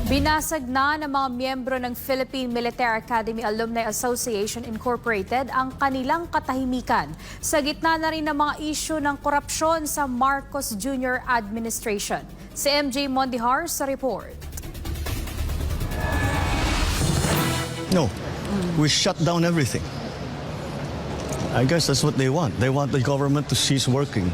Binasag na ng mga miyembro ng Philippine Military Academy Alumni Association Incorporated ang kanilang katahimikan sa gitna na rin ng mga isyu ng korupsyon sa Marcos Jr. administration. Si MJ Mondihar sa report. No, we shut down everything. I guess that's what they want. They want the government to cease working.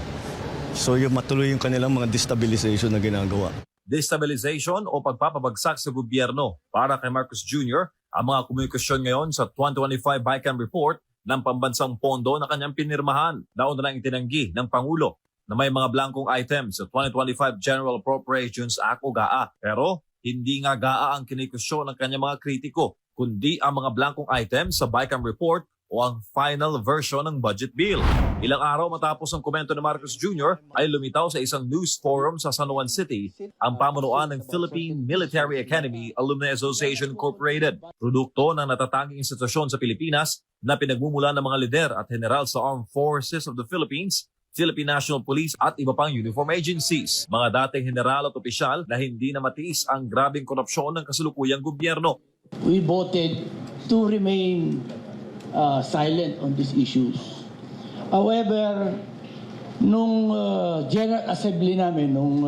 So yung matuloy yung kanilang mga destabilization na ginagawa. Destabilization o pagpapabagsak sa gobyerno para kay Marcos Jr. ang mga komunikasyon ngayon sa 2025 BICAM report ng pambansang pondo na kanyang pinirmahan. Nauna lang itinanggi ng Pangulo na may mga blankong items sa 2025 General Appropriations Act o GAA. Pero hindi nga GAA ang kinikusyon ng kanyang mga kritiko, kundi ang mga blankong items sa BICAM report o ang final version ng budget bill. Ilang araw matapos ang komento ni Marcos Jr. ay lumitaw sa isang news forum sa San Juan City ang pamunuan ng Philippine Military Academy Alumni Association Incorporated. Produkto ng natatanging institusyon sa Pilipinas na pinagmumulan ng mga lider at general sa Armed Forces of the Philippines, Philippine National Police at iba pang uniform agencies. Mga dating general at opisyal na hindi na matiis ang grabing korupsyon ng kasalukuyang gobyerno. We voted to remain silent on these issues. However, nung General Assembly namin, nung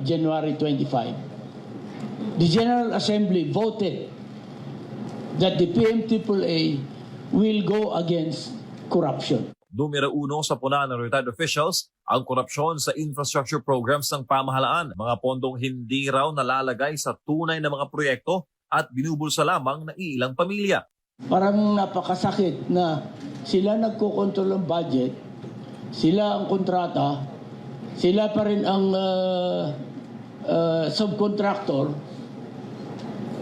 January 25, the General Assembly voted that the PMAAA will go against corruption. Numero 1 sa puna ng retired officials ang korupsyon sa infrastructure programs ng pamahalaan. Mga pondong hindi raw nalalagay sa tunay na mga proyekto at binubulsa lamang ng ilang pamilya. Parang napakasakit na sila nagkokontrol ng budget, sila ang kontrata, sila pa rin ang subcontractor,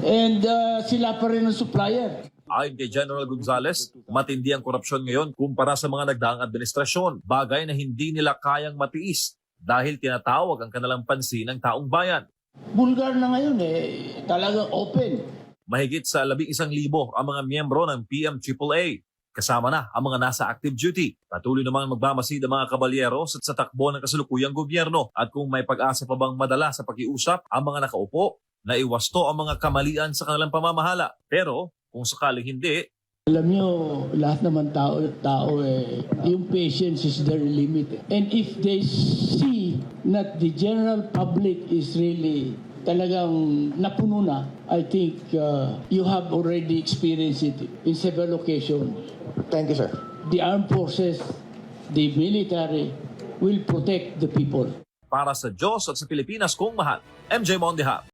and sila pa rin ang supplier. Ayon kay General Gonzales, matindi ang korupsyon ngayon kumpara sa mga nagdaang administrasyon, bagay na hindi nila kayang matiis dahil tinatawag ang kanilang pansin ng taong bayan. Bulgar na ngayon talagang open. Mahigit sa 11,000 ang mga miyembro ng PMAAA, kasama na ang mga nasa active duty. Patuloy namang magmamasid ang mga kabalyero sa takbo ng kasalukuyang gobyerno at kung may pag-asa pa bang madala sa pag-iusap ang mga nakaupo na iwasto ang mga kamalian sa kanilang pamamahala. Pero kung sakaling hindi, Alam nyo, lahat naman tao yung patience is their limit. And if they see that the general public is really talagang napuno na, I think you have already experienced it in several occasions. Thank you, sir. The armed forces, the military will protect the people. para sa Diyos at sa Pilipinas kong mahal, MJ Mondihar.